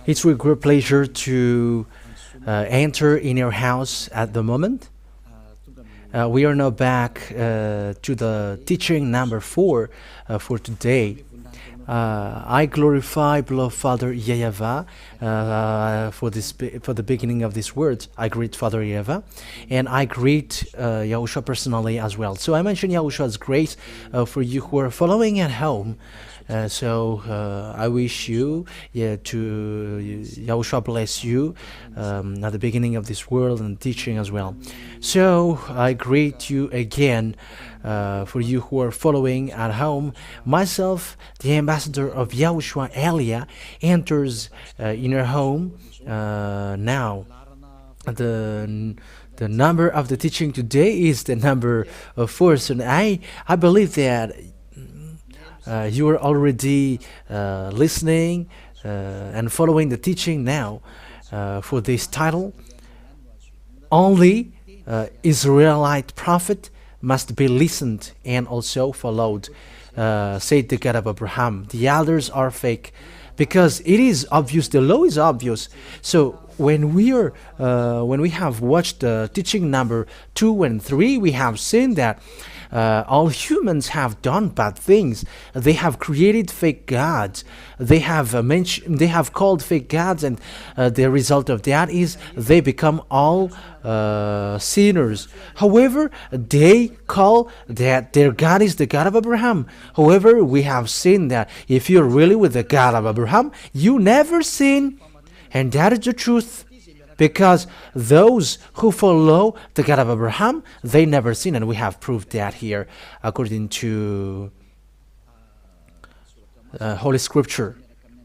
It's with great pleasure to enter in your house at the moment. We are now back to the teaching number 4 for today. I glorify beloved Father YAHOSHUAH for the beginning of this word. I greet Father YAHOSHUAH, and I greet YAHOSHUAH personally as well. So I mention YAHOSHUAH's grace for you who are following at home. I wish you to YAHOSHUAH bless you at the beginning of this world and teaching as well. So I greet you again for you who are following at home. Myself, the ambassador of YAHOSHUAH, Elia, enters in your home now. The number of the teaching today is the number 4. So I believe that you are already listening and following the teaching now for this title. Only Israelite prophet must be listened and also followed, said the God of Abraham. The others are fake, because it is obvious, the law is obvious. So when we have watched the teaching number 2 and 3, we have seen that all humans have done bad things. They have created fake gods. They have called fake gods, and the result of that is they become all sinners. However, they call that their God is the God of Abraham. However, we have seen that if you're really with the God of Abraham, you never sin, and that is the truth. Because those who follow the God of Abraham, they never sin, and we have proved that here according to Holy Scripture,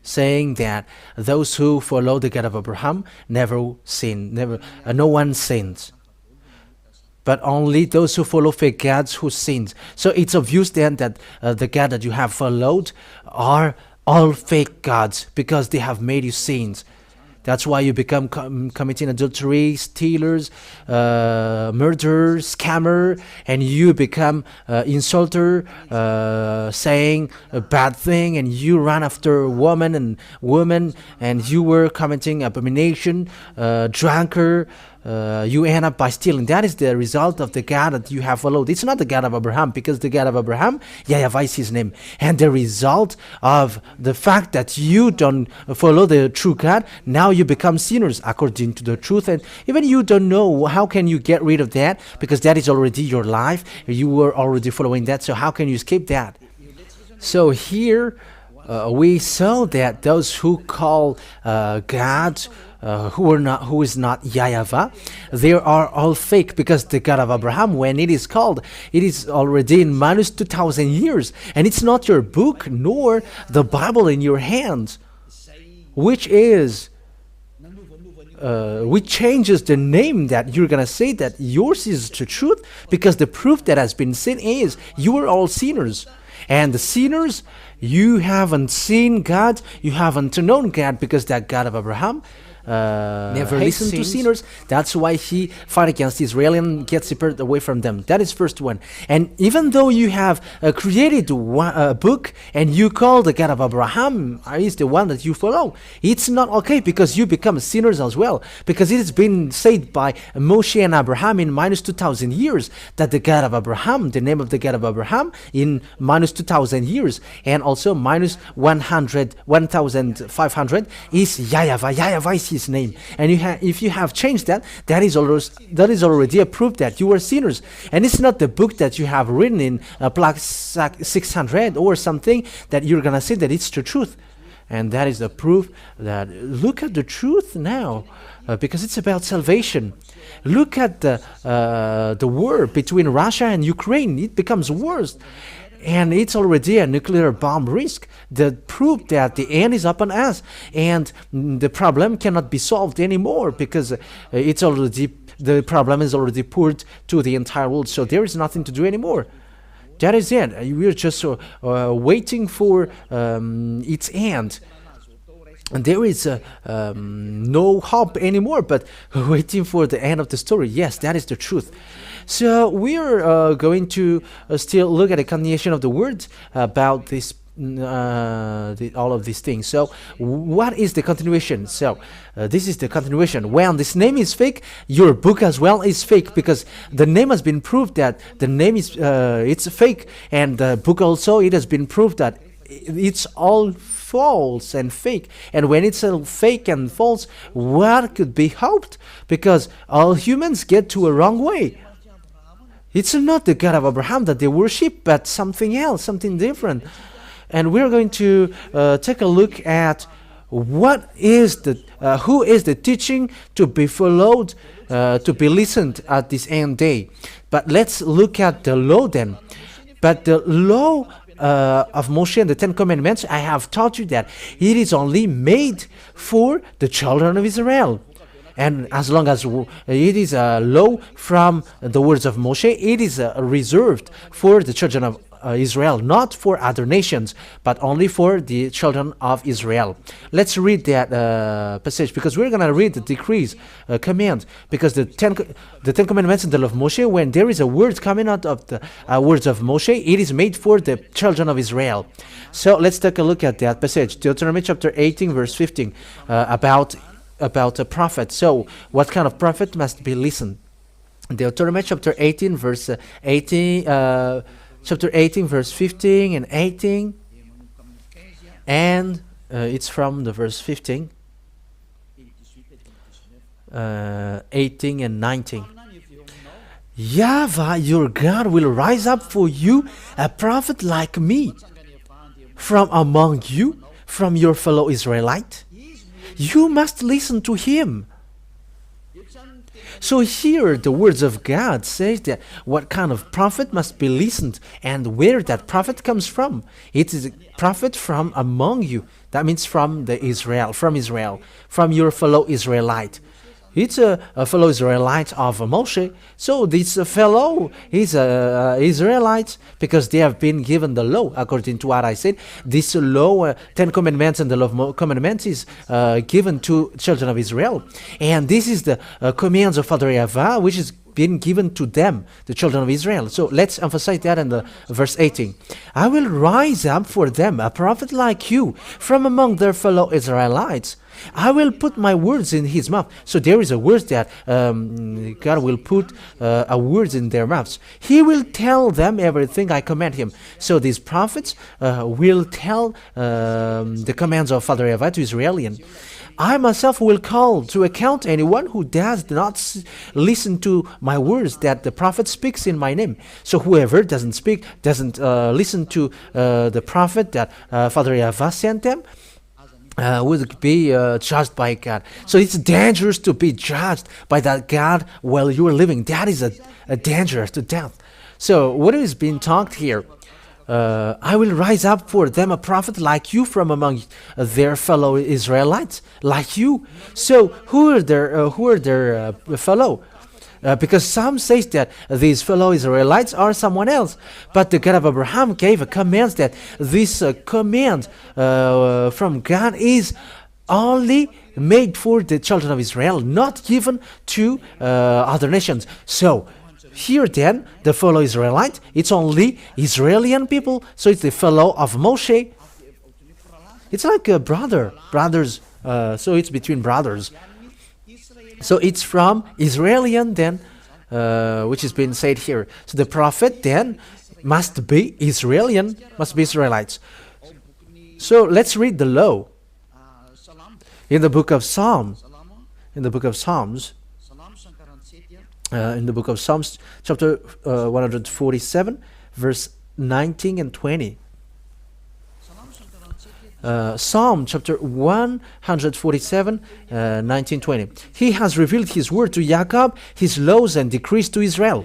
saying that those who follow the God of Abraham never sin, no one sins, but only those who follow fake gods who sins. So it's obvious then that the God that you have followed are all fake gods, because they have made you sins. That's why you become committing adultery, stealers, murderer, scammer, and you become insulter, saying a bad thing, and you run after woman, and you were committing abomination, drunkard. You end up by stealing. That is the result of the God that you have followed. It's not the God of Abraham, because the God of Abraham, YAHOSHUAH is his name. And the result of the fact that you don't follow the true God, now you become sinners according to the truth. And even you don't know, how can you get rid of that? Because that is already your life. You were already following that. So how can you escape that? So here we saw that those who call God, who is not YAHOSHUAH, they are all fake, because the God of Abraham, when it is called, it is already in minus 2,000 years, and it's not your book nor the Bible in your hands, which changes the name that you're gonna say that yours is the truth, because the proof that has been seen is you are all sinners. And the sinners, you haven't seen God, you haven't known God, because that God of Abraham never listened to sinners. That's why he fight against Israel and gets separated away from them. That is first one. And even though you have created a book and you call the God of Abraham is the one that you follow, it's not okay, because you become sinners as well. Because it has been said by Moshe and Abraham in minus 2,000 years that the God of Abraham, the name of the God of Abraham in minus 2,000 years, and also minus 1,500 is YAHOSHUAH. YAHOSHUAH is his name. And if you have changed that, that is already a proof that you are sinners. And it's not the book that you have written in plaque 600 or something that you're gonna say that it's the truth. And that is the proof that look at the truth now, because it's about salvation. Look at the war between Russia and Ukraine. It becomes worse. And it's already a nuclear bomb risk. The proof that the end is upon us, and the problem cannot be solved anymore, because the problem is already poured to the entire world. So there is nothing to do anymore. That is it. We're just waiting for its end. And there is no hope anymore, but waiting for the end of the story. Yes, that is the truth. So we are going to still look at a continuation of the words about this all of these things. So what is the continuation? So this is the continuation. When this name is fake, your book as well is fake, because the name has been proved that the name is it's fake, and the book also, it has been proved that it's all false and fake. And when it's all fake and false, what could be hoped? Because all humans get to a wrong way. It's not the God of Abraham that they worship, but something else, something different. And we're going to take a look at what is the who is the teaching to be followed, to be listened at this end day. But let's look at the law then. But the law of Moshe and the Ten Commandments, I have taught you that it is only made for the children of Israel. And as long as it is a law from the words of Moshe, it is reserved for the children of Israel, not for other nations, but only for the children of Israel. Let's read that passage, because we're going to read the decrees, command, because the Ten Commandments in the law of Moshe, when there is a word coming out of the words of Moshe, it is made for the children of Israel. So let's take a look at that passage, Deuteronomy chapter 18, verse 15, about a prophet. So what kind of prophet must be listened? Deuteronomy chapter 18, verse 18. Chapter 18, verse 15 and 18, and it's from the verse 15, 18 and 19. Yahweh, your God, will rise up for you a prophet like me from among you, from your fellow Israelite. You must listen to him. So here the words of God says that what kind of prophet must be listened, and where that prophet comes from. It is a prophet from among you. That means from Israel, from your fellow Israelite. It's a fellow Israelite of Moshe. So this fellow is Israelite, because they have been given the law, according to what I said. This law, 10 commandments and the law of commandments, is given to children of Israel. And this is the commands of Father Yahweh, which is been given to them, the children of Israel. So let's emphasize that in the verse 18. I will rise up for them a prophet like you from among their fellow Israelites. I will put my words in his mouth. So there is a word that God will put a words in their mouths. He will tell them everything I command him. So these prophets will tell the commands of Father Yahweh to Israelian. I myself will call to account anyone who does not listen to my words that the prophet speaks in my name. So whoever doesn't listen to the prophet that Father Yahweh sent them, would be judged by God. So it's dangerous to be judged by that God while you are living. That is a danger to death. So what is being talked here? I will rise up for them a prophet like you from among their fellow Israelites, like you. So who are their fellow? Because some say that these fellow Israelites are someone else. But the God of Abraham gave a command that this command from God is only made for the children of Israel, not given to other nations. So here then, the fellow Israelite, it's only Israeli people, so it's the fellow of Moshe. It's like a brothers, so it's between brothers. So it's from Israelian then, which is being said here. So the prophet then must be Israelian, must be Israelites. So let's read the law in the book of Psalms. In the book of Psalms, chapter 147, verse 19 and 20. Psalm chapter 147, 19, 20. He has revealed his word to Jacob, his laws and decrees to Israel.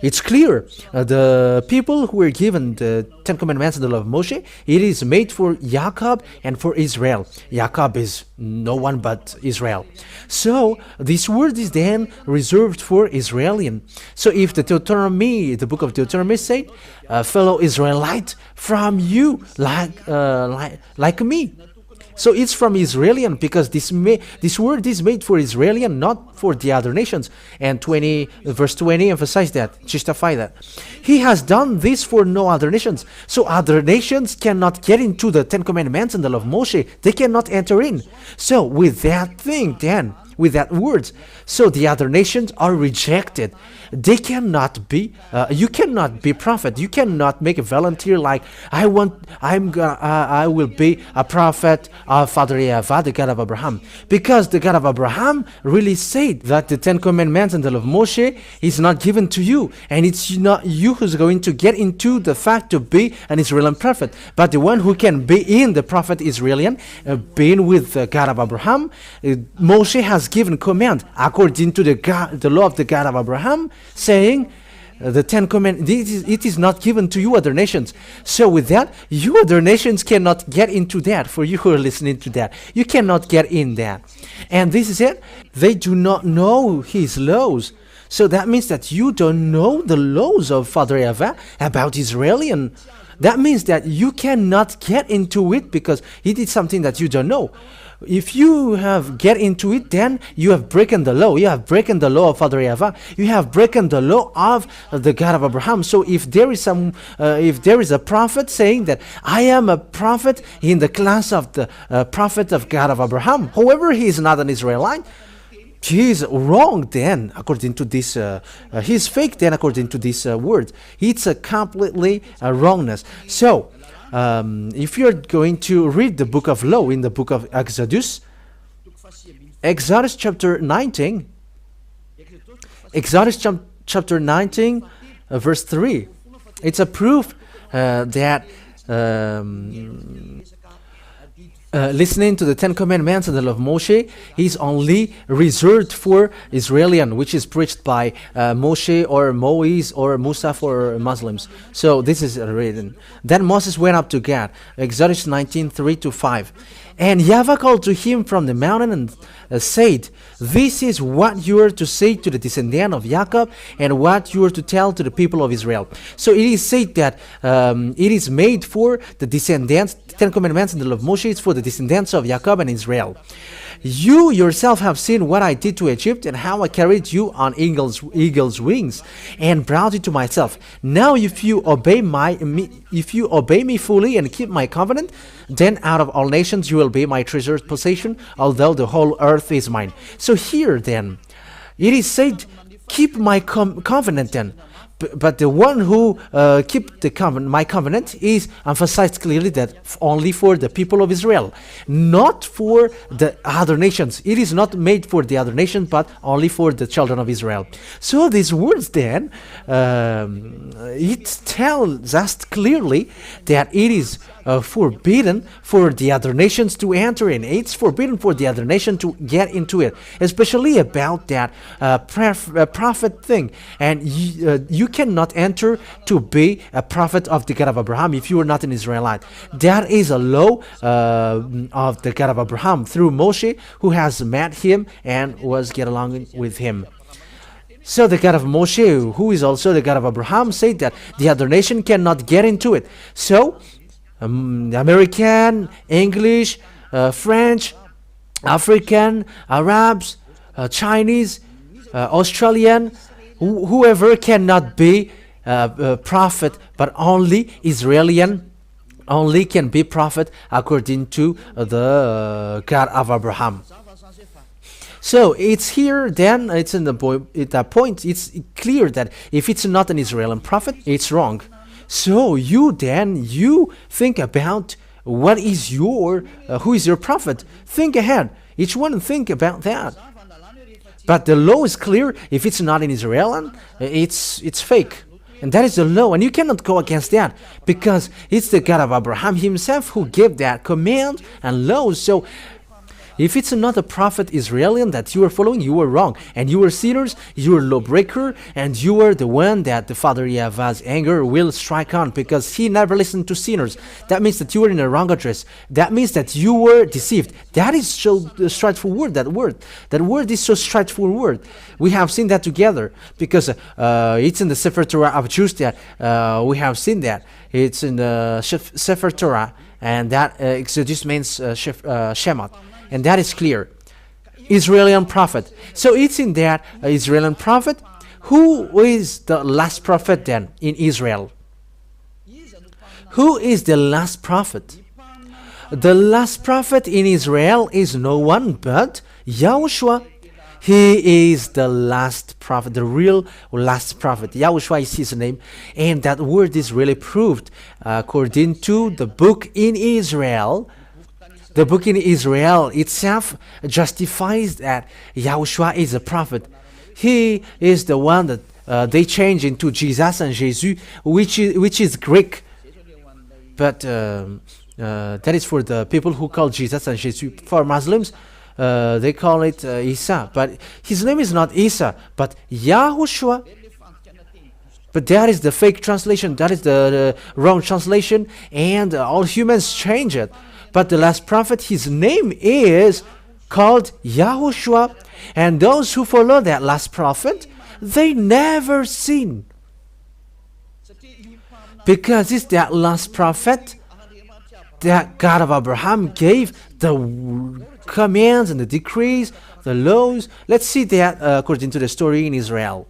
It's clear, the people who were given the Ten Commandments and the law of Moshe, it is made for Jacob and for Israel. Jacob is no one but Israel. So this word is then reserved for Israelian. So if the book of Deuteronomy said, fellow Israelite from you, like me. So it's from Israelian, because this word is made for Israelian, not for the other nations. And verse 20 emphasize that, justify that. He has done this for no other nations. So other nations cannot get into the Ten Commandments and the law of Moshe. They cannot enter in. So with that thing, then, with that words, so the other nations are rejected. They cannot be. You cannot be prophet. You cannot make a volunteer like I will be a prophet of Father YAHOSHUAH, the God of Abraham, because the God of Abraham really said that the Ten Commandments and the law of Moshe is not given to you, and it's not you who's going to get into the fact to be an Israeli prophet, but the one who can be in the prophet Israelian, being with the God of Abraham. Moshe has given command according to the law of the God of Abraham, saying the Ten Commandments, it is not given to you other nations. So with that, you other nations cannot get into that. For you who are listening to that, you cannot get in that. And this is it. They do not know his laws. So that means that you don't know the laws of Father YAHOSHUAH about Israelian. That means that you cannot get into it because he did something that you don't know. If you have get into it, then you have broken the law. You have broken the law of Father YAHOSHUAH. You have broken the law of the God of Abraham. So if there is a prophet saying that I am a prophet in the class of the prophet of God of Abraham, however, he is not an Israelite, he is wrong then, according to this, he is fake then, according to this word. It's a completely wrongness. So, if you're going to read the book of law in the book of Exodus chapter 19, chapter 19, verse 3, it's a proof that listening to the Ten Commandments and the law of Moshe is only reserved for Israelian, which is preached by Moshe or Moise or Musa for Muslims. So this is written. Then Moses went up to God, Exodus 19, 3-5. And Yahweh called to him from the mountain and said, this is what you are to say to the descendant of Jacob and what you are to tell to the people of Israel. So it is said that it is made for the descendants, the Ten Commandments and the law of Moshe is for the descendants of Jacob and Israel. You yourself have seen what I did to Egypt and how I carried you on eagle's wings and brought you to myself. Now if you obey me fully and keep my covenant, then out of all nations you will be my treasured possession, although the whole earth is mine. So here then, it is said, keep my covenant then. But the one who keep my covenant is emphasized clearly that only for the people of Israel, not for the other nations. It is not made for the other nations, but only for the children of Israel. So these words then, it tells us clearly that it is forbidden for the other nations to enter in. It's forbidden for the other nation to get into it, especially about that prophet thing. And you cannot enter to be a prophet of the God of Abraham if you are not an Israelite. That is a law of the God of Abraham through Moshe, who has met him and was get along with him. So the God of Moshe, who is also the God of Abraham, said that the other nation cannot get into it. So American, English, French, African, Arabs, Chinese, Australian, whoever cannot be a prophet, but only Israelian only can be prophet according to the God of Abraham. So it's here then, it's in the point, it's clear that if it's not an Israeli prophet, it's wrong. So you think about what is who is your prophet? Think ahead. Each one think about that. But the law is clear. If it's not in Israel, it's fake. And that is the law. And you cannot go against that because it's the God of Abraham himself who gave that command and law. So if it's not a prophet Israelian that you are following, you are wrong. And you are sinners, you are lawbreaker, and you are the one that the Father YAHOSHUAH's anger will strike on because he never listened to sinners. That means that you were in a wrong address. That means that you were deceived. That is so straightforward, that word. That word is so straightforward. We have seen that together because it's in the Sefer Torah of Jews that we have seen that. It's in the Sefer Torah. and that Exodus means Shemot, and that is clear. Israeli prophet. So it's in that Israeli prophet. Who is the last prophet then in Israel? Who is the last prophet? The last prophet in Israel is no one but YAHOSHUAH. He is the last prophet, the real last prophet. YAHOSHUAH is his name, and that word is really proved according to the book in Israel. The book in Israel itself justifies that YAHOSHUAH is a prophet. He is the one that they change into Jesus and Jesus, which is Greek. But that is for the people who call Jesus and Jesus. For Muslims, they call it Isa. But his name is not Isa, but YAHOSHUAH. But that is the fake translation. That is the wrong translation. And all humans change it. But the last prophet, his name is called YAHOSHUAH. And those who follow that last prophet, they never sin. Because it's that last prophet that God of Abraham gave the commands and the decrees, the laws. Let's see that according to the story in Israel.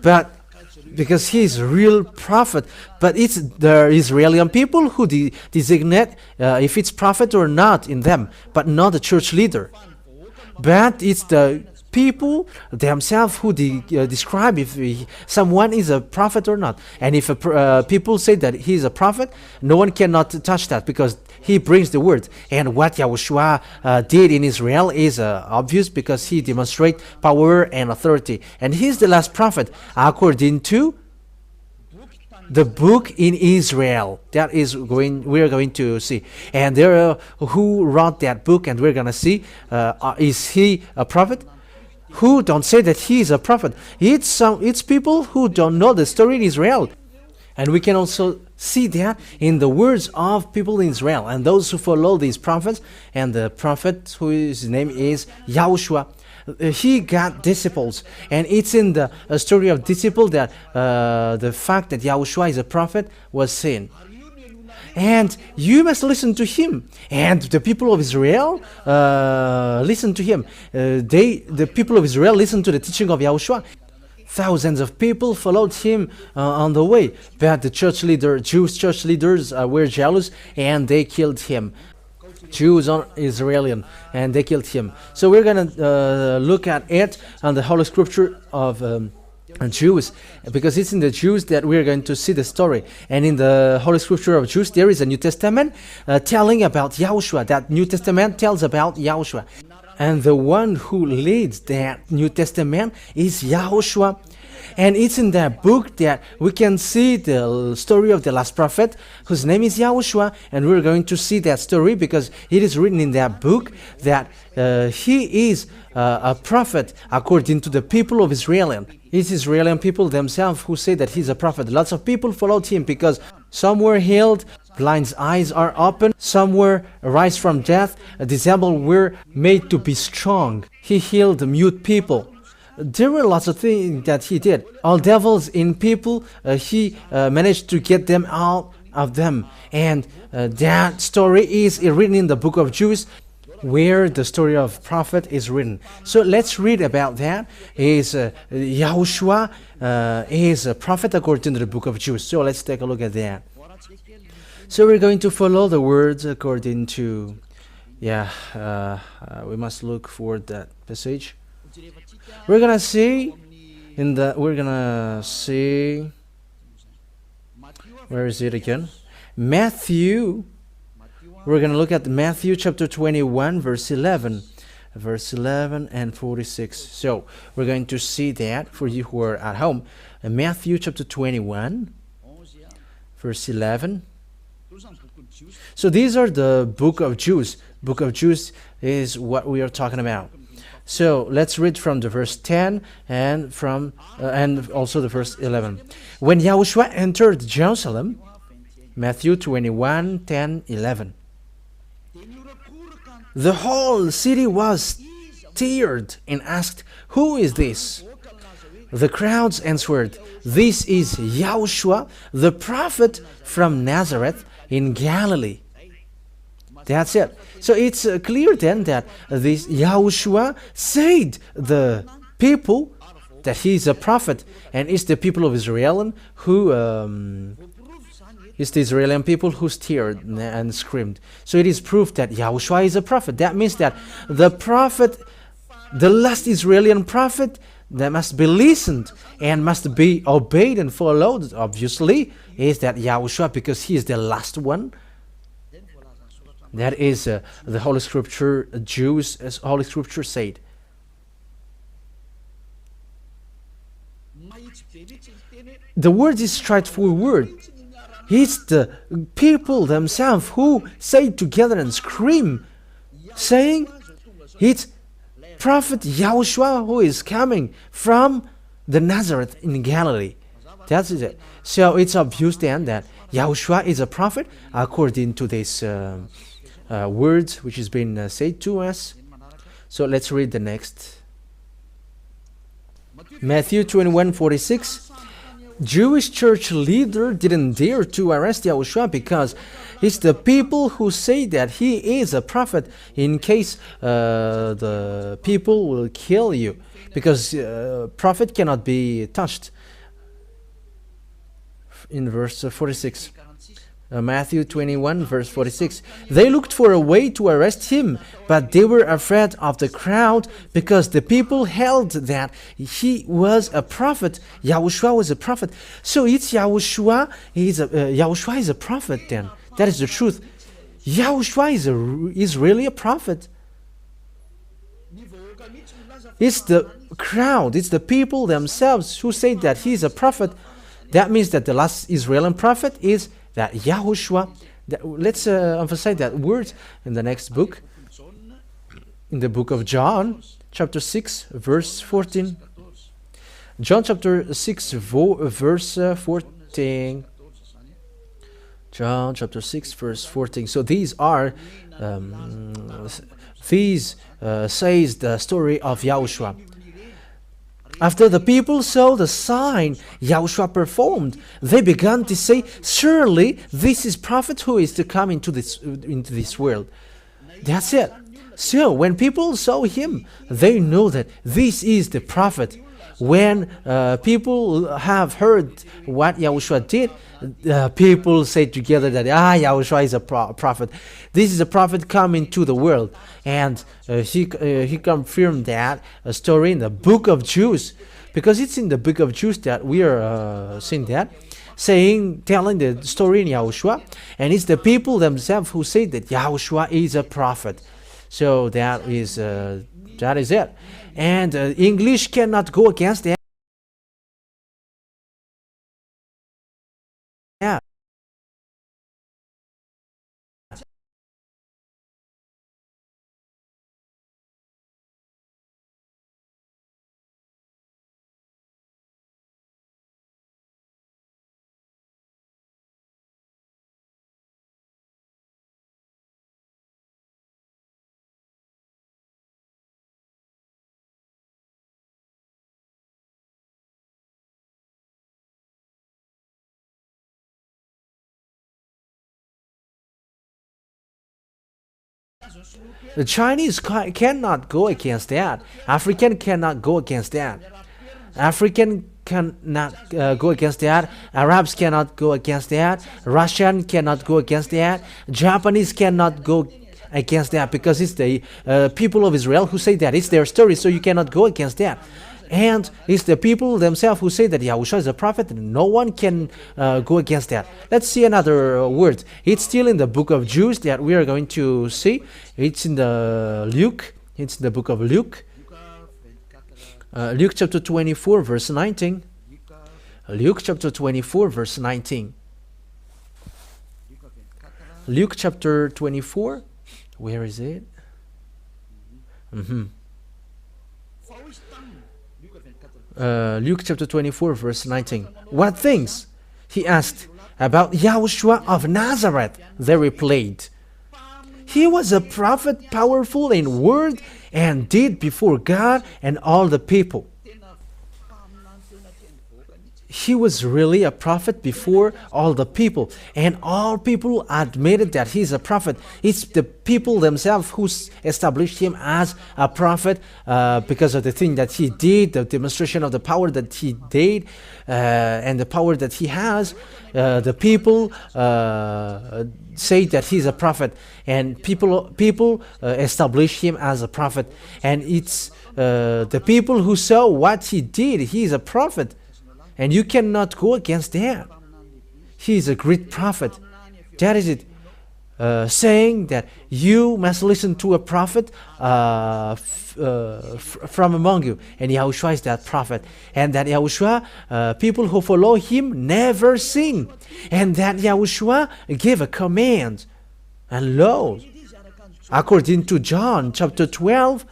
But because he is a real prophet, but it's the Israeli people who designate if it's prophet or not in them, but not the church leader. But it's the people themselves who describe if someone is a prophet or not. And if people say that he is a prophet, no one cannot touch that because he brings the word. And what YAHOSHUAH did in Israel is obvious because he demonstrates power and authority. And he's the last prophet according to the book in Israel. That is we're going to see. And there who wrote that book, and we're going to see is he a prophet? Who don't say that he is a prophet? It's people who don't know the story in Israel. And we can also see that in the words of people in Israel and those who follow these prophets. And the prophet whose name is YAHOSHUAH, he got disciples, and it's in the story of disciple that the fact that YAHOSHUAH is a prophet was seen. And you must listen to him. And the people of Israel listen to him. The people of Israel listen to the teaching of YAHOSHUAH. Thousands of people followed him on the way, but the Jewish church leaders were jealous, and they killed him. Jews are Israeli, and they killed him. So we're going to look at it on the Holy Scripture of Jews, because it's in the Jews that we're going to see the story. And in the Holy Scripture of Jews, there is a New Testament telling about YAHOSHUAH. That New Testament tells about YAHOSHUAH. And the one who leads that New Testament is YAHOSHUAH. And it's in that book that we can see the story of the last prophet, whose name is YAHOSHUAH. And we're going to see that story because it is written in that book that he is a prophet according to the people of Israel. It's Israeli people themselves who say that he's a prophet. Lots of people followed him because some were healed, blind's eyes are open, some were raised from death, disabled were made to be strong. He healed the mute people. There were lots of things that he did. All devils in people, he managed to get them out of them. And that story is written in the book of Jews, where the story of prophet is written. So let's read about that. YAHOSHUAH is a prophet according to the book of Jews. So let's take a look at that. So we're going to follow the words according to, we must look for that passage. We're gonna see where is it again? Matthew. We're going to look at Matthew chapter 21, verse 11 and 46. So we're going to see that for you who are at home. Matthew chapter 21, verse 11. So these are the book of Jews. Book of Jews is what we are talking about. So let's read from the verse 10 and from and also the verse 11. When YAHOSHUAH entered Jerusalem, Matthew 21, 10, 11. The whole city was stirred and asked, "Who is this?" The crowds answered, "This is YAHOSHUAH, the prophet from Nazareth in Galilee. That's it. So it's clear then that this Yahushua said the people that he is a prophet, and it's the people of Israel who it's the Israeli people who stared and screamed. So it is proof that Yahushua is a prophet. That means that the prophet, the last Israeli prophet, that must be listened and must be obeyed and followed, obviously, is that Yahushua, because he is the last one. That is the Holy Scripture, Jews, as Holy Scripture said. The word is straightforward. It's the people themselves who say together and scream, saying, it's Prophet Yahushua who is coming from the Nazareth in Galilee. That's it. So it's obvious then that Yahushua is a prophet according to this words which has been said to us. So let's read the next. Matthew 21:46. Jewish church leader didn't dare to arrest Yahushua because it's the people who say that he is a prophet in case the people will kill you, because prophet cannot be touched. In verse 46. Matthew 21 verse 46. They looked for a way to arrest him, but they were afraid of the crowd because the people held that he was a prophet. Yahushua was a prophet. So it's Yahushua. Yahushua is a prophet then. That is the truth. Yahushua is really a prophet. It's the crowd, it's the people themselves who say that he is a prophet. That means that the last Israeli prophet is that Yahushua. Let's emphasize that word in the next book, in the book of John, chapter 6, verse 14. John chapter 6, verse 14. John chapter 6, verse 14. So these are, says the story of Yahushua. After the people saw the sign Yahushua performed, they began to say, surely this is prophet who is to come into this world. That's it. So when people saw him, they know that this is the prophet. When people have heard what Yahushua did, people say together that Yahushua is a prophet. This is a prophet coming to the world. And he confirmed that story in the book of Jews, because it's in the book of Jews that we are seeing that, telling the story in Yahushua, and it's the people themselves who say that Yahushua is a prophet. So that is it. And English cannot go against that. Yeah. The Chinese cannot go against that. African cannot go against that. African cannot go against that. Arabs cannot go against that. Russian cannot go against that. Japanese cannot go against that, because it's the people of Israel who say that. It's their story, so you cannot go against that. And it's the people themselves who say that Yahushua is a prophet, and no one can go against that. Let's see another word. It's still in the book of Jews that we are going to see. It's in the Luke. It's in the book of Luke. Luke chapter 24, verse 19. Luke chapter 24, verse 19. Luke chapter 24. Where is it? Luke chapter 24, verse 19. What things? He asked. About Yahushua of Nazareth. They replied. He was a prophet, powerful in word and deed before God and all the people. he was really a prophet before all the people, and all people admitted that he's a prophet. It's the people themselves who established him as a prophet because of the thing that he did, the demonstration of the power that he did, and the power that he has. The people say that he's a prophet, and people establish him as a prophet, and it's the people who saw what he did. He is a prophet, and you cannot go against that. He is a great prophet. That is it. Saying that you must listen to a prophet from among you, and Yahushua is that prophet, and that Yahushua, people who follow him never sin, and that Yahushua gave a command. And lo, according to John chapter 12,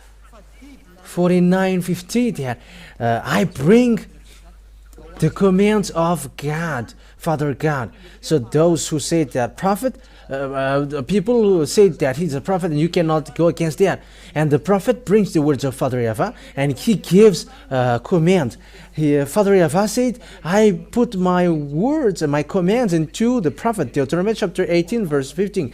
49, 50, that I bring the commands of God, Father God. So those who say that prophet, people who say that he's a prophet, and you cannot go against that. And the prophet brings the words of Father Yahweh, and he gives command. Father Yahweh said, I put my words and my commands into the prophet. Deuteronomy chapter 18, verse 15.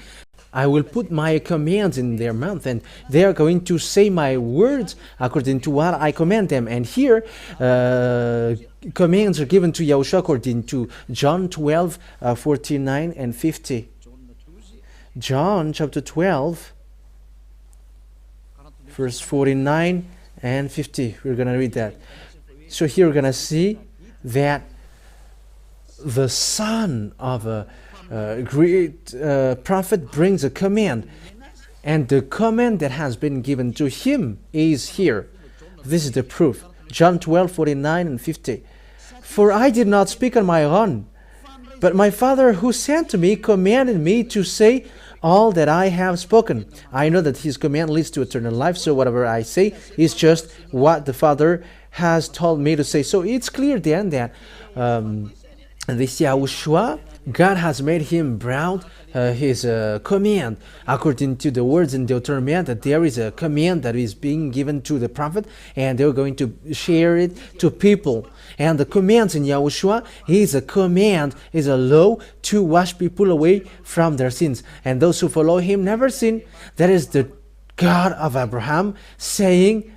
I will put my commands in their mouth, and they are going to say my words according to what I command them. And here, commands are given to Yahushua according to John 12, 49 and 50. John chapter 12, verse 49 and 50. We're going to read that. So here we're going to see that the son of a great prophet brings a command, and the command that has been given to him is here. This is the proof. John 12, 49 and 50. For I did not speak on my own, but my Father who sent me commanded me to say all that I have spoken. I know that his command leads to eternal life, so whatever I say is just what the Father has told me to say. So it's clear then that this Yahushua, God has made him brought his command according to the words in Deuteronomy, that there is a command that is being given to the prophet, and they're going to share it to people. And the commands in Yahushua is a command, is a law to wash people away from their sins, and those who follow him never sin. That is the God of Abraham saying,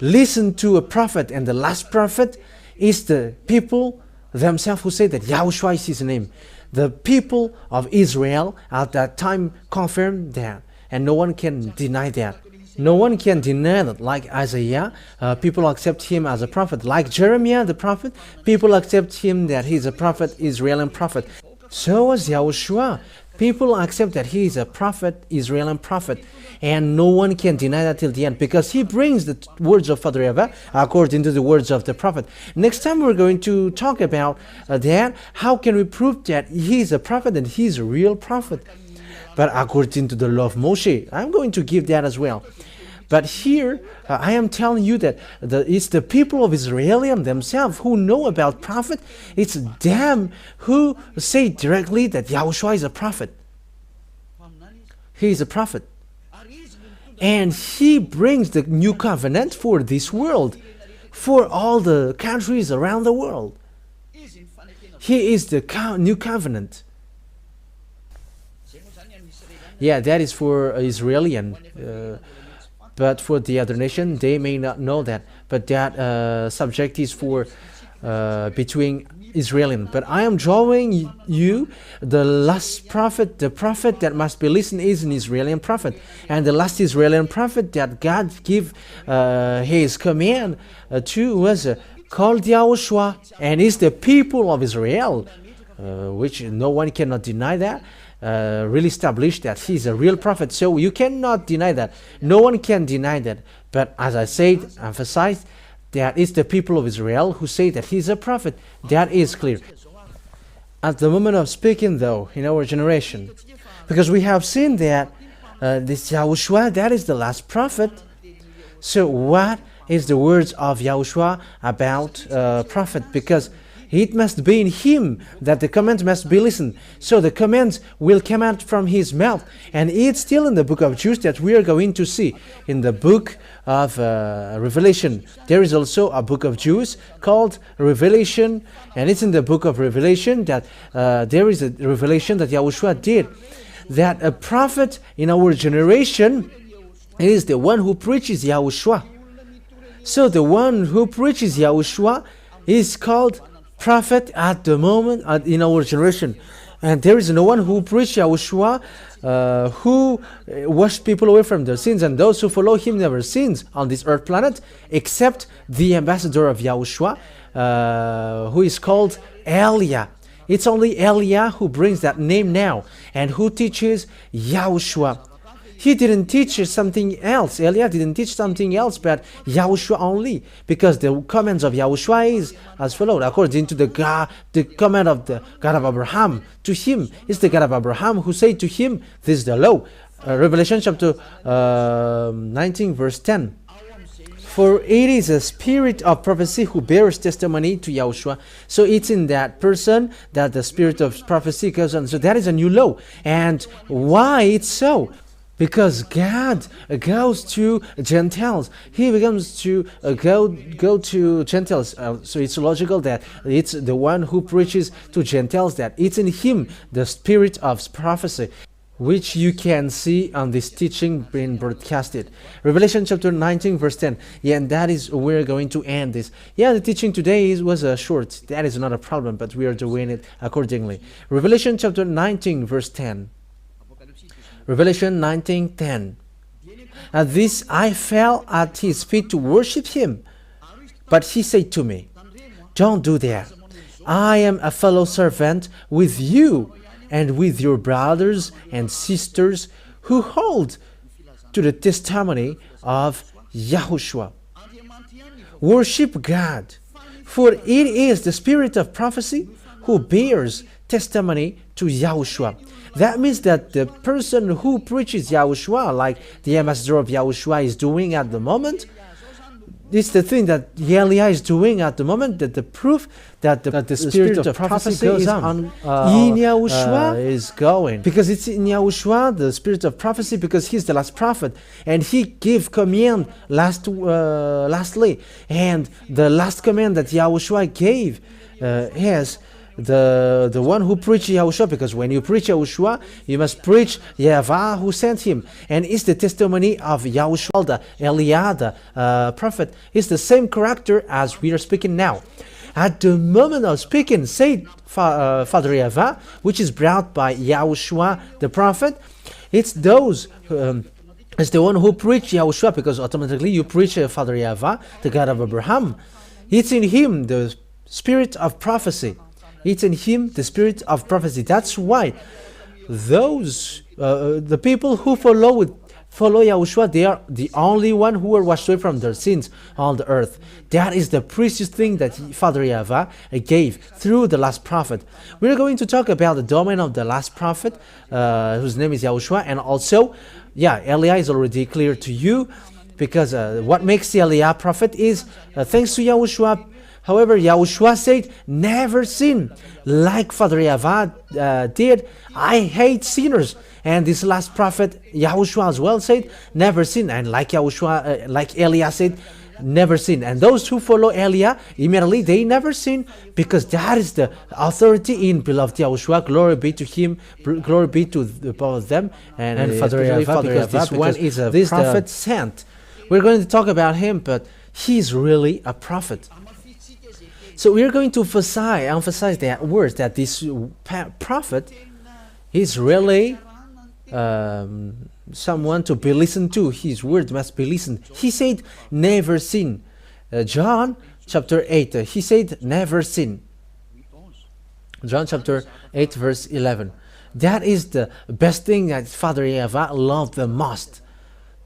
listen to a prophet. And the last prophet is the people themselves who say that Yahushua is his name. The people of Israel at that time confirmed that, and no one can deny that. No one can deny that. Like Isaiah, people accept him as a prophet. Like Jeremiah the prophet, people accept him that he's a prophet, Israeli prophet. So was Yahushua. People accept that he is a prophet, Israeli prophet, and no one can deny that till the end, because he brings the words of Father Yahweh according to the words of the prophet. Next time we're going to talk about that. How can we prove that he is a prophet and he is a real prophet? But according to the law of Moshe, I'm going to give that as well. But here, I am telling you that it's the people of Israel themselves who know about prophet. It's them who say directly that Yahushua is a prophet. He is a prophet. And he brings the new covenant for this world, for all the countries around the world. He is the new covenant. Yeah, that is for Israeli. But for the other nation, they may not know that. But that subject is for between Israeli. But I am drawing you the last prophet. The prophet that must be listened is an Israeli prophet. And the last Israeli prophet that God gave his command to was called Yahushua. And is the people of Israel, which no one cannot deny that. Really established that he's a real prophet. So you cannot deny that. No one can deny that. But as I said, emphasized, that it's the people of Israel who say that he's a prophet. That is clear. At the moment of speaking, though, in our generation, because we have seen that this Yahushua, that is the last prophet. So what is the words of Yahushua about prophet? Because It must be in him that the command must be listened. So the command will come out from his mouth. And it's still in the book of Jude that we are going to see. In the book of Revelation, there is also a book of Jude called Revelation. And it's in the book of Revelation that there is a revelation that YAHOSHUAH did. That a prophet in our generation is the one who preaches YAHOSHUAH. So the one who preaches YAHOSHUAH is called prophet at the moment in our generation. And there is no one who preaches YAHOSHUAH who washed people away from their sins, and those who follow him never sins on this earth planet, except the ambassador of YAHOSHUAH, who is called Elia. It's only Elia who brings that name now and who teaches YAHOSHUAH. He didn't teach something else. Elia didn't teach something else but YAHOSHUAH only, because the commands of YAHOSHUAH is as followed, according to the command of the God of Abraham. To him is the God of Abraham who said to him, this is the law. Revelation chapter 19 verse 10. For it is a spirit of prophecy who bears testimony to YAHOSHUAH. So it's in that person that the spirit of prophecy goes on. So that is a new law. And why it's so? Because God goes to Gentiles. He begins to go to Gentiles. So it's logical that it's the one who preaches to Gentiles, that it's in him the spirit of prophecy, which you can see on this teaching being broadcasted. Revelation chapter 19 verse 10. Yeah, and that is where we're going to end this. Yeah, the teaching today was short. That is not a problem, but we are doing it accordingly. Revelation chapter 19 verse 10. Revelation 19:10. At this I fell at his feet to worship him. But he said to me, don't do that. I am a fellow servant with you and with your brothers and sisters who hold to the testimony of YAHOSHUAH. Worship God, for it is the spirit of prophecy who bears testimony to YAHOSHUAH. That means that the person who preaches YAHOSHUAH, like the ambassador of YAHOSHUAH is doing at the moment, it's the thing that Elia is doing at the moment, that the proof that the spirit of prophecy goes on in YAHOSHUAH is going. Because it's in YAHOSHUAH, the spirit of prophecy, because he's the last prophet, and he gave command lastly. And the last command that YAHOSHUAH gave is the one who preached YAHOSHUAH, because when you preach YAHOSHUAH, you must preach Yahweh who sent him. And it's the testimony of YAHOSHUAH, the Elia, the prophet. It's the same character as we are speaking now. At the moment of speaking, said Father Yahweh, which is brought by YAHOSHUAH, the prophet, it's those it's the one who preached YAHOSHUAH, because automatically you preach Father Yahweh, the God of Abraham. It's in him the spirit of prophecy. It's in him the spirit of prophecy. That's why those the people who follow YAHOSHUAH, they are the only one who are washed away from their sins on the earth. That is the precious thing that Father Yahweh gave through the last prophet. We're going to talk about the domain of the last prophet, whose name is YAHOSHUAH, and also, Elia is already clear to you, because what makes Elia prophet is thanks to YAHOSHUAH. However, YAHOSHUAH said, never sin. Like Father Yahweh did, I hate sinners. And this last prophet, YAHOSHUAH as well, said, never sin. And like YAHOSHUAH, like Elia said, never sin. And those who follow Elia, immediately they never sin, because that is the authority in beloved YAHOSHUAH. Glory be to him, glory be to both of them. And Father Yahweh, because this one is a prophet sent. We're going to talk about him, but he's really a prophet. So we are going to emphasize that word, that this prophet is really someone to be listened to. His word must be listened. He said, never sin. John chapter 8, he said, never sin. John chapter 8 verse 11. That is the best thing that Father Yahweh loved the most.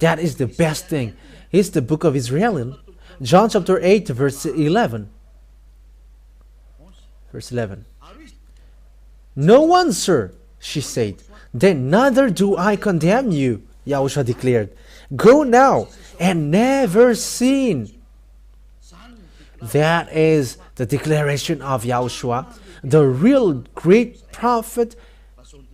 That is the best thing. It's the book of Israel. John chapter 8 verse 11. Verse 11. No one, sir, she said. Then neither do I condemn you, YAHOSHUAH declared. Go now and never sin. That is the declaration of Yahushua, the real great prophet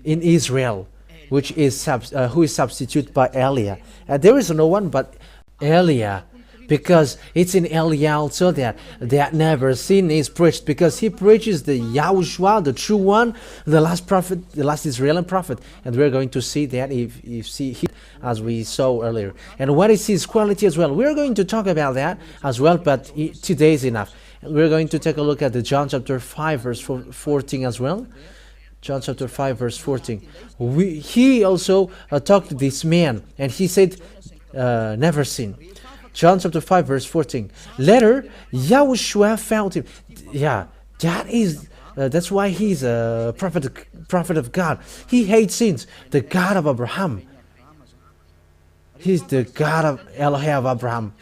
in Israel, which is who is substituted by Elia. There is no one but Elia, because it's in Elia also that never sin is preached, because he preaches the Yahushua, the true one, the last prophet, the last Israeli prophet, and we're going to see that if see him as we saw earlier. And what is his quality as well? We're going to talk about that as well, but today is enough. We're going to take a look at the John chapter 5 verse 14 as well. John chapter 5 verse 14. He also talked to this man, and he said, never sin. John chapter 5 verse 14. Later, Yahushua found him. Yeah, that's why he's a prophet of God. He hates sins. The God of Abraham. He's the God of Elohim of Abraham.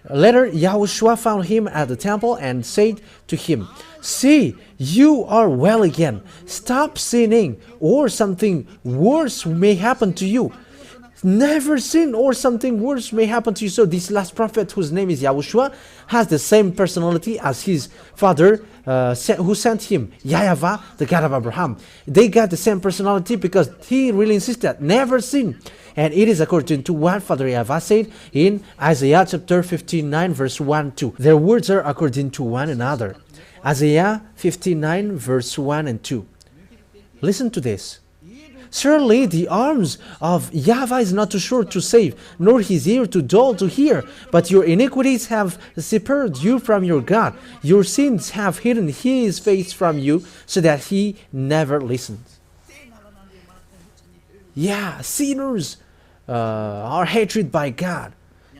Later, Yahushua found him at the temple and said to him, "See, you are well again. Stop sinning, or something worse may happen to you." Never sin, or something worse may happen to you. So this last prophet, whose name is Yahushua, has the same personality as his father who sent him, Yahweh, the God of Abraham. They got the same personality because he really insisted, never sin. And it is according to what Father Yahweh said in Isaiah chapter 59 verse 1 2. Their words are according to one another. Isaiah 59 verse 1 and 2. Listen to this. Surely the arms of Yahweh is not too short to save, nor his ear too dull to hear. But your iniquities have separated you from your God. Your sins have hidden his face from you, so that he never listens. Yeah, sinners are hated by God.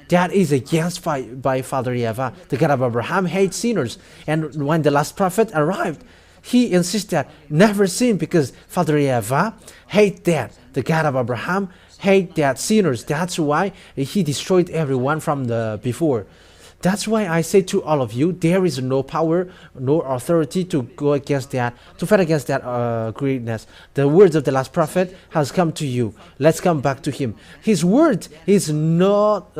That is against by Father Yahweh. The God of Abraham hates sinners. And when the last prophet arrived, he insisted never sin, because Father Yahweh hate that. The God of Abraham hate that sinners. That's why he destroyed everyone from the before. That's why I say to all of you, there is no power nor authority to go against that, to fight against that greatness. The words of the last prophet has come to you. Let's come back to him. His word is not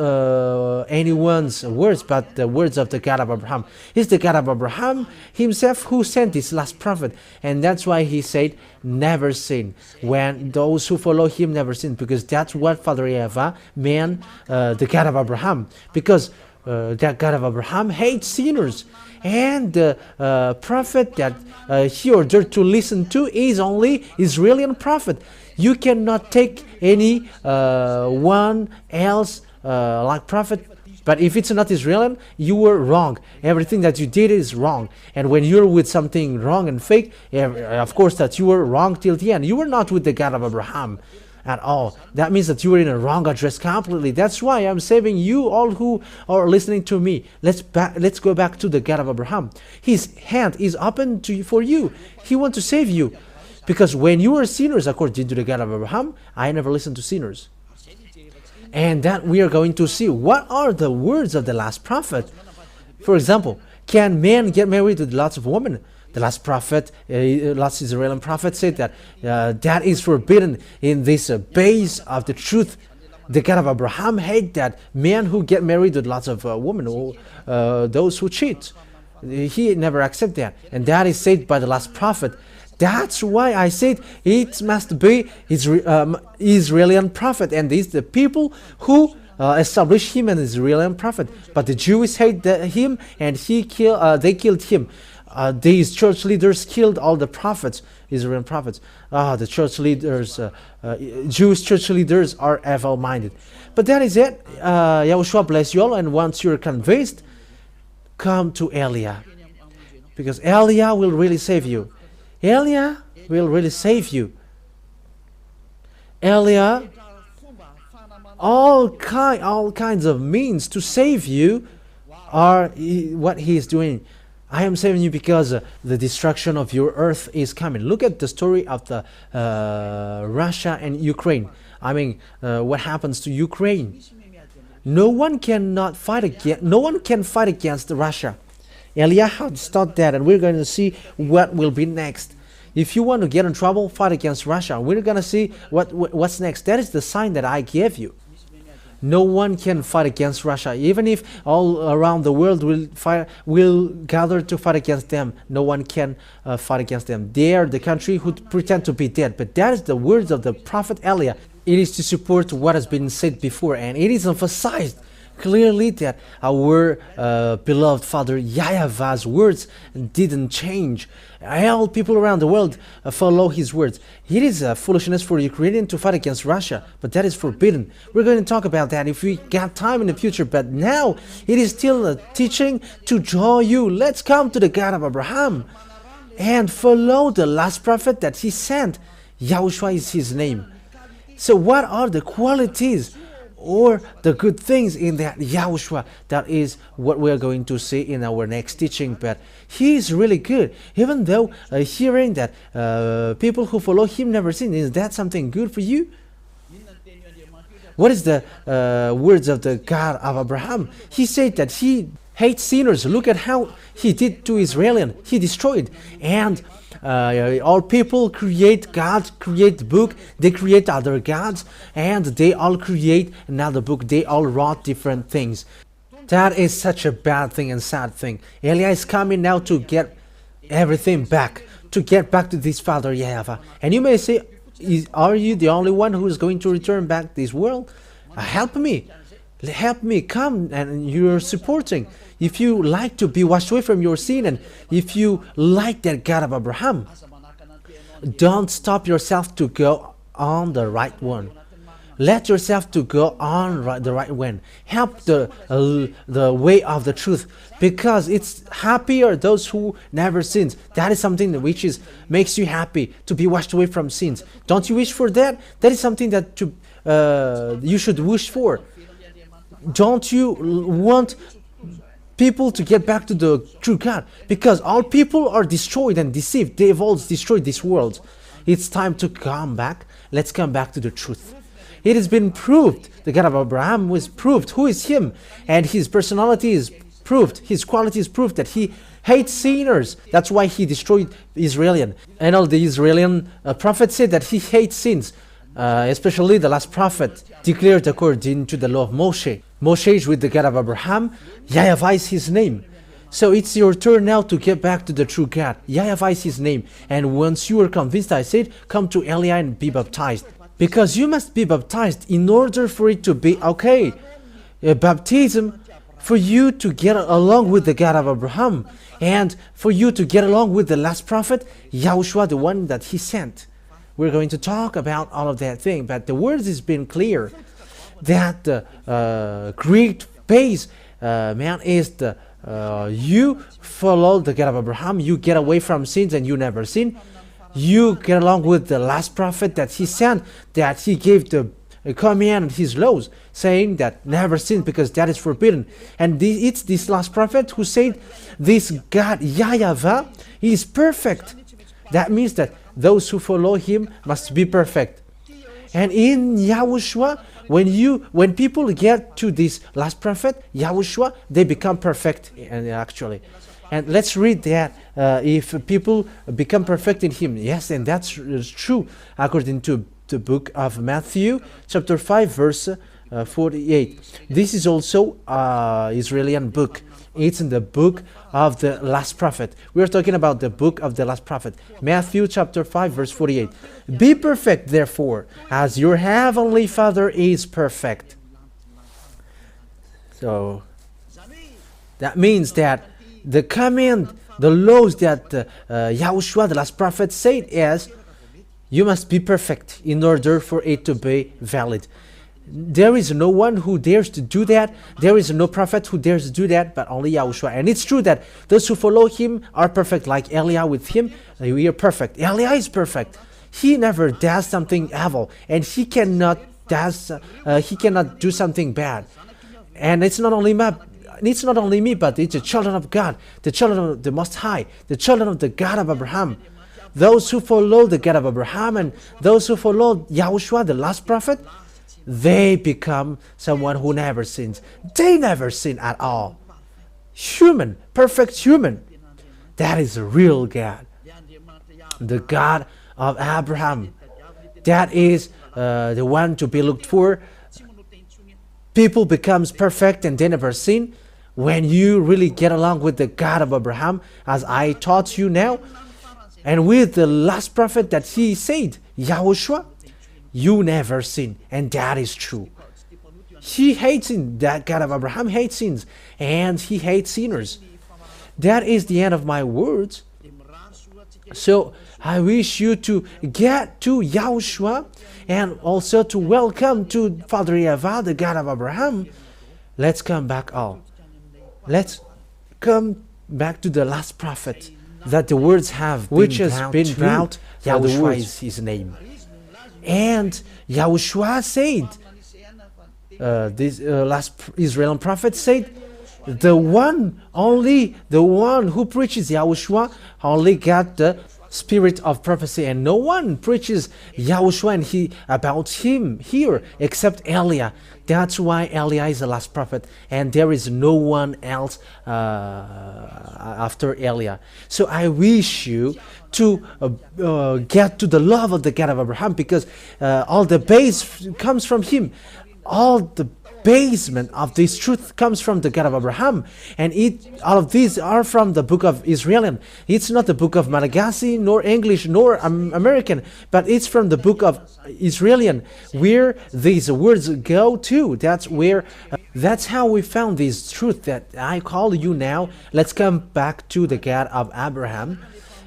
anyone's words, but the words of the God of Abraham. He's the God of Abraham himself who sent this last prophet. And that's why he said, never sin. When those who follow him never sin, because that's what Father Yahweh meant, the God of Abraham. Because that God of Abraham hates sinners, and the prophet that he ordered to listen to is only Israeli prophet. You cannot take any one else like prophet. But if it's not Israeli, you were wrong. Everything that you did is wrong. And when you're with something wrong and fake, of course that you were wrong till the end. You were not with the God of Abraham at all. That means that you were in a wrong address completely. That's why I'm saving you all who are listening to me. Let's go back to the God of Abraham. His hand is open for you. He wants to save you. Because when you were sinners, according to the God of Abraham, I never listened to sinners. And that we are going to see what are the words of the last prophet. For example, can men get married with lots of women? The last prophet, last Israeli prophet said that that is forbidden in this base of the truth. The God of Abraham hate that men who get married with lots of women, or those who cheat. He never accept that. And that is said by the last prophet. That's why I said it must be Israeli prophet, and these the people who established him an Israeli prophet. But the Jews hate him, and they killed him. These church leaders killed all the prophets, Israeli prophets. The church leaders, Jewish church leaders are evil-minded. But that is it. Yahushua bless you all, and once you're convinced, come to Elia, because Elia will really save you. Elia will really save you. Elia, all kinds of means to save you are what he is doing. I am saving you because the destruction of your earth is coming. Look at the story of the Russia and Ukraine. I mean, what happens to Ukraine? No one can fight against Russia. Elia has taught that, and we're going to see what will be next. If you want to get in trouble, fight against Russia. We're going to see what's next. That is the sign that I gave you. No one can fight against Russia. Even if all around the world will gather to fight against them, no one can fight against them. They are the country who pretend to be dead. But that is the words of the prophet Elia. It is to support what has been said before, and it is emphasized clearly that our beloved father YAHOSHUAH's words didn't change. All people around the world follow his words. It is foolishness for Ukrainian to fight against Russia, but that is forbidden. We're going to talk about that if we got time in the future, but now it is still a teaching to draw you. Let's come to the God of Abraham and follow the last prophet that he sent. YAHOSHUAH is his name. So what are the qualities or the good things in that YAHOSHUAH? That is what we are going to see in our next teaching. But he is really good, even though hearing that people who follow him never sin. Is that something good for you? What is the words of the God of Abraham? He said that he hates sinners. Look at how he did to Israel. He destroyed. And all people create God, create book, they create other gods, and they all create another book. They all wrote different things. That is such a bad thing and sad thing. Elia is coming now to get everything back, to get back to this father YAHOSHUAH. And you may say, are you the only one who is going to return back this world? Help me. Help me, come, and you're supporting. If you like to be washed away from your sin, and if you like that God of Abraham, don't stop yourself to go on the right one. Let yourself to go on the right one. Help the way of the truth, because it's happier those who never sins. That is something which makes you happy, to be washed away from sins. Don't you wish for that? That is something that you should wish for. Don't you want people to get back to the true God? Because all people are destroyed and deceived. They've all destroyed this world. It's time to come back. Let's come back to the truth. It has been proved. The God of Abraham was proved. Who is him? And his personality is proved. His quality is proved that he hates sinners. That's why he destroyed Israel. And all the Israeli prophets said that he hates sins. Especially the last prophet declared according to the law of Moshe. Moshe is with the God of Abraham. YAHOSHUAH is his name. So it's your turn now to get back to the true God. YAHOSHUAH is his name. And once you are convinced, I said, come to Elia and be baptized. Because you must be baptized in order for it to be okay. Baptism for you to get along with the God of Abraham. And for you to get along with the last prophet, YAHOSHUAH, the one that he sent. We're going to talk about all of that thing, but the words has been clear that the great base, man, is the you follow the God of Abraham, you get away from sins and you never sin. You get along with the last prophet that he sent, that he gave the command and his laws, saying that never sin because that is forbidden. And it's this last prophet who said this God YAHOSHUAH is perfect. That means that those who follow him must be perfect. And in YAHOSHUAH, when people get to this last prophet YAHOSHUAH, they become perfect actually. And let's read that if people become perfect in him. Yes, and that's true according to the book of Matthew chapter 5 verse 48. This is also Israeli book. It's in the book of the last prophet. We are talking about the book of the last prophet. Matthew chapter 5 verse 48. Be perfect therefore, as your heavenly Father is perfect. So that means that the command, the laws that YAHOSHUAH, the last prophet, said is, you must be perfect in order for it to be valid. There is no one who dares to do that. There is no prophet who dares to do that, but only YAHOSHUAH. And it's true that those who follow him are perfect, like Elia with him. We are perfect. Elia is perfect. He never does something evil, and he cannot do something bad. And it's not only me, but it's the children of God, the children of the Most High, the children of the God of Abraham. Those who follow the God of Abraham and those who follow YAHOSHUAH, the last prophet, they become someone who never sins. They never sin at all. Human, perfect human. That is a real God. The God of Abraham. That is the one to be looked for. People becomes perfect and they never sin when you really get along with the God of Abraham, as I taught you now, and with the last prophet that he said, YAHOSHUAH, you never sin, and that is true. He hates sin. That God of Abraham hates sins, and he hates sinners. That is the end of my words. So I wish you to get to YAHOSHUAH and also to welcome to Father Yahweh, the God of Abraham. Let's come back all. Let's come back to the last prophet that the words have which has been brought. YAHOSHUAH is his name. And YAHOSHUAH said, this last Israeli prophet said, the one who preaches YAHOSHUAH only got the spirit of prophecy, and no one preaches YAHOSHUAH and about him here except Elia. That's why Elia is the last prophet, and there is no one else after Elia. So I wish you to get to the love of the God of Abraham, because all the base comes from him. All the basement of this truth comes from the God of Abraham, and all of these are from the book of Israelian. It's not the book of Malagasy, nor English, nor American, but it's from the book of Israelian, where these words go to. That's how we found this truth that I call you now. Let's come back to the God of Abraham,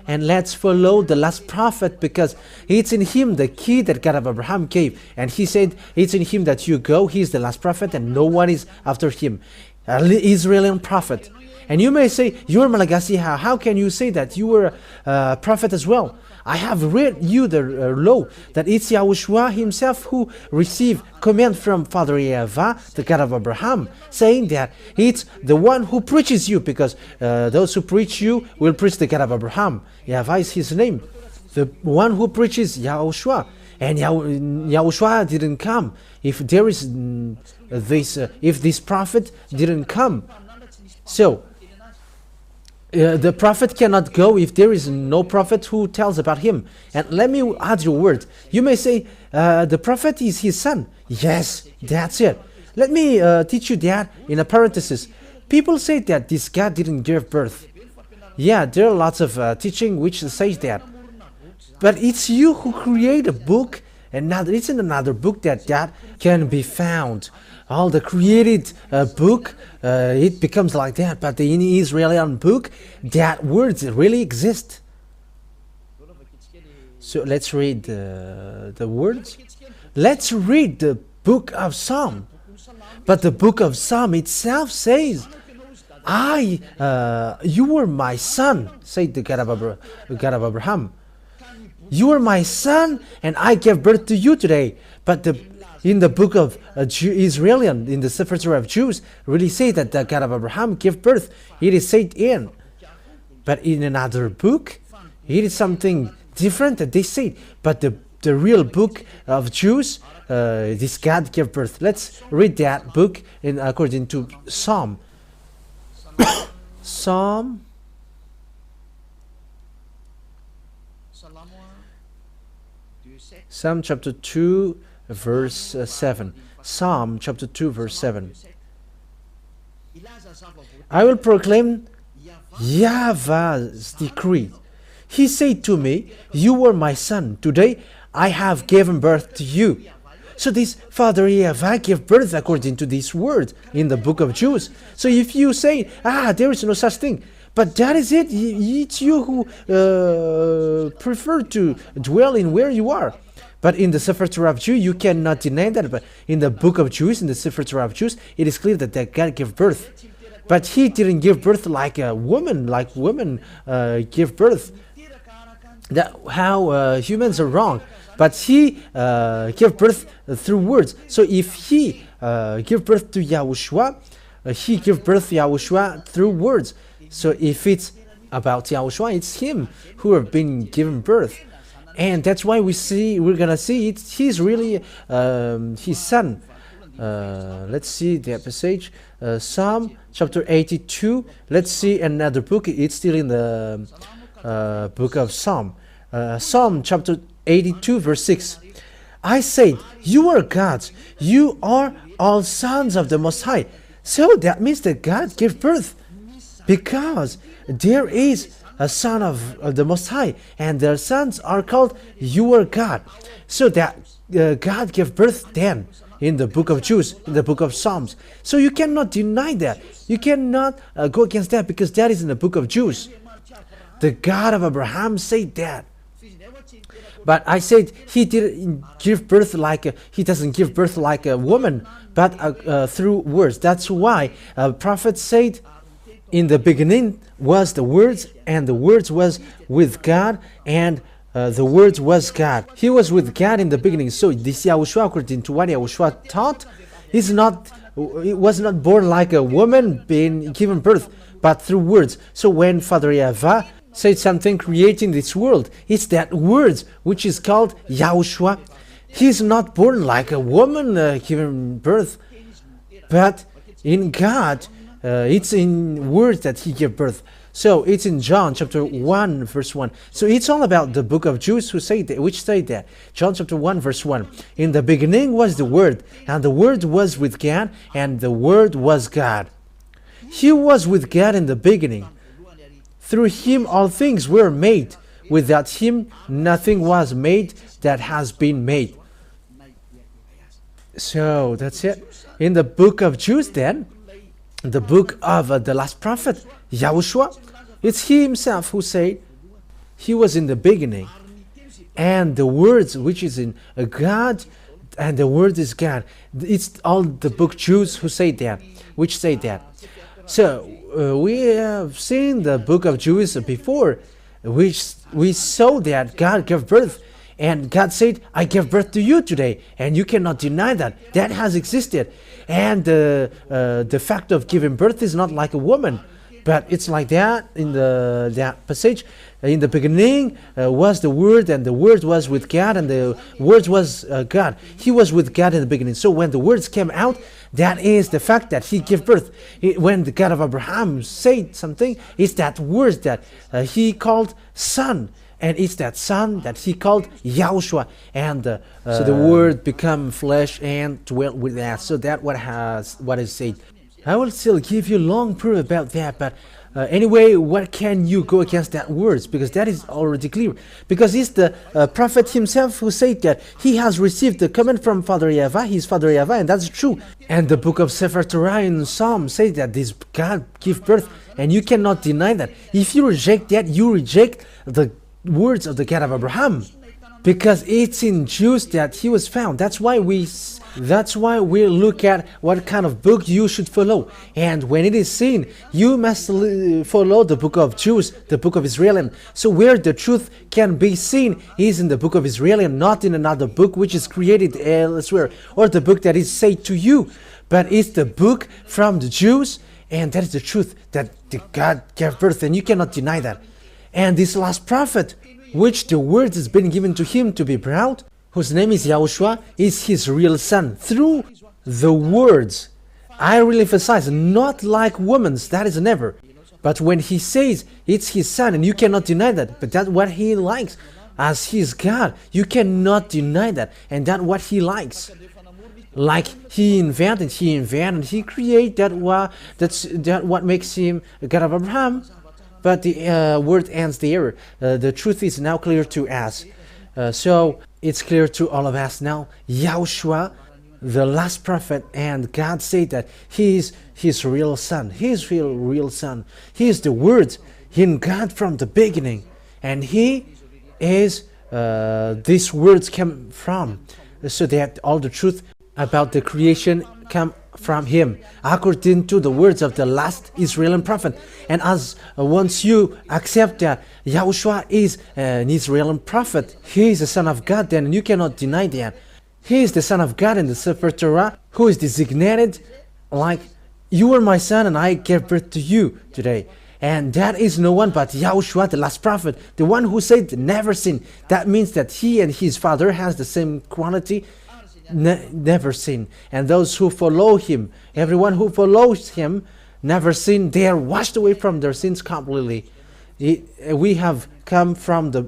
and let's follow the last prophet, because it's in him the key that God of Abraham gave. And he said, it's in him that you go. He's the last prophet and no one is after him. An Israeli prophet. And you may say, you're Malagasy. How can you say that? You were a prophet as well. I have read you the law that it's YAHOSHUAH himself who received command from Father Yahweh, the God of Abraham, saying that it's the one who preaches you, because those who preach you will preach the God of Abraham. Yahweh is his name. The one who preaches YAHOSHUAH. And YAHOSHUAH didn't come. If there is if this prophet didn't come. So, the prophet cannot go if there is no prophet who tells about him. And let me add your word. You may say, the prophet is his son. Yes, that's it. Let me teach you that in a parenthesis. People say that this God didn't give birth. Yeah, there are lots of teaching which says that. But it's you who create a book, and it's in another book that can be found. All the created book, it becomes like that. But in the Israeli book, that words really exist. So let's read the words. Let's read the book of Psalm. But the book of Psalm itself says, you were my son, said the God of Abraham. You are my son, and I gave birth to you today. But in the book of Israelian, in the Sefer Torah of Jews, really say that the God of Abraham gave birth. It is said in. But in another book, it is something different that they say. But the real book of Jews, this God gave birth. Let's read that book according to Psalm. Psalm chapter 2, verse 7. Psalm chapter 2, verse 7. I will proclaim Yahweh's decree. He said to me, you are my son. Today I have given birth to you. So this Father Yahweh gave birth according to this word in the book of Jews. So if you say, there is no such thing, but that is it. It's you who prefer to dwell in where you are. But in the Sefer Torah of Jews, you cannot deny that. But in the book of Jews, in the Sefer Torah of Jews, it is clear that God gave birth. But he didn't give birth like a woman, like women give birth. How humans are wrong. But he gave birth through words. So if he gave birth to YAHOSHUAH, he gave birth to YAHOSHUAH through words. So if it's about YAHOSHUAH, it's him who have been given birth. And that's why we're gonna see it. He's really his son. Let's see the passage. Psalm chapter 82. Let's see another book. It's still in the book of Psalm. Psalm chapter 82, verse 6. I said, you are gods. You are all sons of the Most High. So that means that God gave birth, because there is a son of the Most High, and their sons are called you are God. So that God gave birth then in the book of Jude, in the book of Psalms. So you cannot deny that. You cannot go against that, because that is in the book of Jude. The God of Abraham said that. But I said he didn't give birth he doesn't give birth like a woman, but through words. That's why prophet said, in the beginning was the words, and the words was with God, and the words was God. He was with God in the beginning. So this YAHOSHUAH, according to what YAHOSHUAH taught, it was not born like a woman being given birth, but through words. So when Father Yahweh said something creating this world, it's that words which is called YAHOSHUAH. He's not born like a woman given birth, but in God, it's in words that he gave birth. So it's in John chapter 1 verse 1. So it's all about the book of Jude which say that. John chapter 1 verse 1. In the beginning was the Word, and the Word was with God, and the Word was God. He was with God in the beginning. Through him all things were made. Without him nothing was made that has been made. So that's it. In the book of Jude then, the book of the last prophet, YAHOSHUAH, it's he himself who said he was in the beginning, and the words which is in God, and the word is God. It's all the book Jews who say that, which say that. So we have seen the book of Jude before, which we saw that God gave birth, and God said, I gave birth to you today, and you cannot deny that. That has existed. And the fact of giving birth is not like a woman, but it's like that in that passage. In the beginning was the Word, and the Word was with God, and the Word was God. He was with God in the beginning. So when the words came out, that is the fact that he gave birth. When the God of Abraham said something, it's that word that he called son. And it's that son that he called YAHOSHUAH, and so the word become flesh and dwelt with us. So that what is said. I will still give you long proof about that, but anyway, what can you go against that words? Because that is already clear. Because it's the prophet himself who said that he has received the command from Father Yahweh, his Father Yahweh, and that's true. And the book of Sefer Torah in Psalm says that this God give birth, and you cannot deny that. If you reject that, you reject the words of the God of Abraham, because it's in Jews that he was found. That's why we look at what kind of book you should follow, and when it is seen, you must follow the book of Jews, the book of Israel. So where the truth can be seen is in the book of Israel, not in another book which is created elsewhere, or the book that is said to you, but it's the book from the Jews, and that is the truth that the God gave birth, and you cannot deny that. And this last prophet, which the word has been given to him to be proud, whose name is YAHOSHUAH, is his real son. Through the words, I really emphasize, not like woman's, that is never. But when he says it's his son, and you cannot deny that, but that's what he likes, as he is God, you cannot deny that, and that's what he likes. Like he invented, he created that's what makes him a God of Abraham. But the word ends there. The truth is now clear to us. So it's clear to all of us now. YAHOSHUAH, the last prophet, and God said that he is his real son. His real son. He is the Word in God from the beginning. And he is, these words come from. So that all the truth about the creation come from him, according to the words of the last Israeli prophet. And as once you accept that YAHOSHUAH is an Israeli prophet, he is the son of God, then you cannot deny that. He is the son of God in the Sefer Torah, who is designated like, you are my son and I gave birth to you today. And that is no one but YAHOSHUAH, the last prophet, the one who said never sin. That means that he and his father has the same quality, never sin. And those who follow him, everyone who follows him, never sin. They are washed away from their sins completely. We have come from the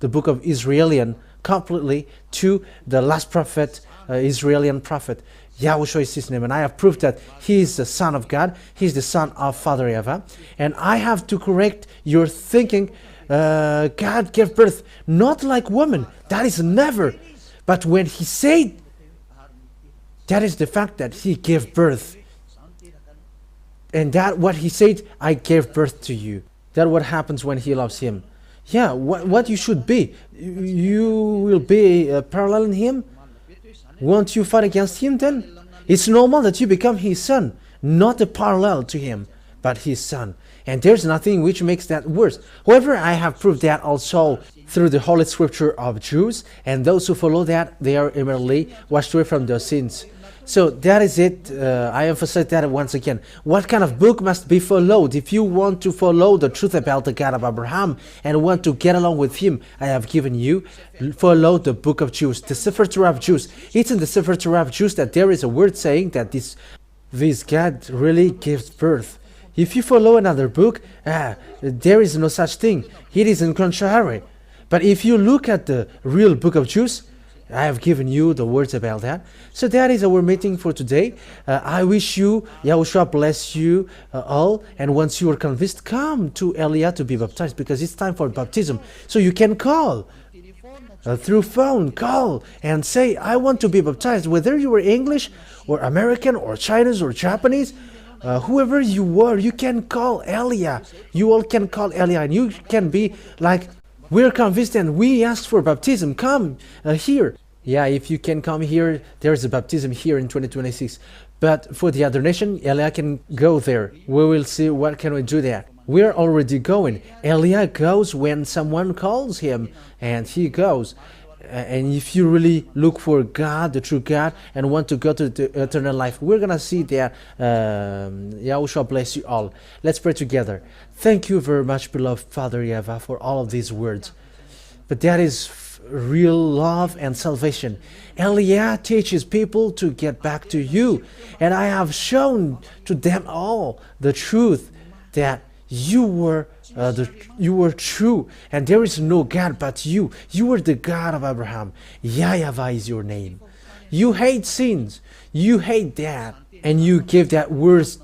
book of Israelian completely to the last prophet, Israeli prophet. YAHOSHUAH is his name, and I have proved that he is the Son of God. He is the Son of Father YAHWH. And I have to correct your thinking. God gave birth not like woman. That is never. But when he said, that is the fact that he gave birth. And that what he said, I gave birth to you. That what happens when he loves him. Yeah, what you should be. You will be parallel in him. Won't you fight against him then? It's normal that you become his son, not a parallel to him, but his son. And there's nothing which makes that worse. However, I have proved that also through the Holy Scripture of Jews, and those who follow that, they are immediately washed away from their sins. So that is it. I emphasize that once again. What kind of book must be followed? If you want to follow the truth about the God of Abraham and want to get along with him, I have given you, follow the book of Jews, the Sefer Torah of Jews. It's in the Sefer Torah of Jews that there is a word saying that this God really gives birth. If you follow another book, there is no such thing. It is in contrary. But if you look at the real book of Jews, I have given you the words about that. So that is our meeting for today. I wish you, YAHOSHUAH bless you all. And once you are convinced, come to Elia to be baptized, because it's time for baptism. So you can call through phone, call and say, I want to be baptized. Whether you are English or American or Chinese or Japanese, whoever you are, you can call Elia. You all can call Elia, and you can be like, we're convinced and we asked for baptism. Come here. Yeah, if you can come here, there's a baptism here in 2026. But for the other nation, Elia can go there. We will see what can we do there. We're already going. Elia goes when someone calls him, and he goes. And if you really look for God, the true God, and want to go to the eternal life, we're going to see that. YAHOSHUAH bless you all. Let's pray together. Thank you very much, beloved Father YAHWH, for all of these words. But that is real love and salvation. Elia teaches people to get back to you. And I have shown to them all the truth that you were true, and there is no God but you. You are the God of Abraham. YAHWH is your name. You hate sins. You hate that. And you gave that words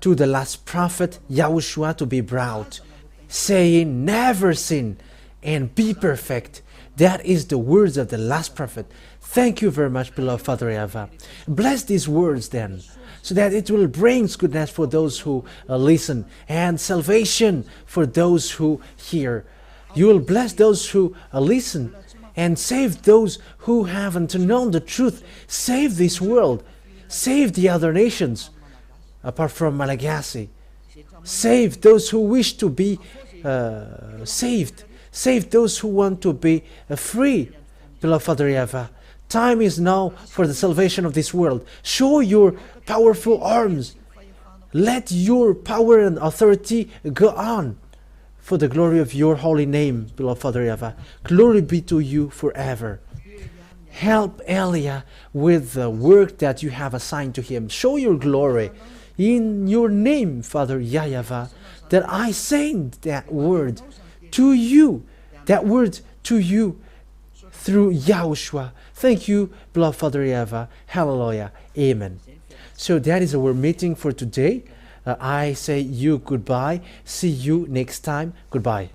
to the last prophet, YAHOSHUAH, to be brought, saying, never sin and be perfect. That is the words of the last prophet. Thank you very much, beloved Father YAHWH. Bless these words then, so that it will bring goodness for those who listen, and salvation for those who hear. You will bless those who listen, and save those who haven't known the truth. Save this world. Save the other nations, apart from Malagasy. Save those who wish to be saved. Save those who want to be free. Beloved Father YAHWH, time is now for the salvation of this world. Show your powerful arms. Let your power and authority go on for the glory of your holy name, beloved Father YAHWH. Glory be to you forever. Help Elia with the work that you have assigned to him. Show your glory in your name, Father YAHWH, that I send that word to you, through YAHOSHUAH. Thank you, beloved Father YAHWH. Hallelujah. Amen. So that is our meeting for today. I say you goodbye. See you next time. Goodbye.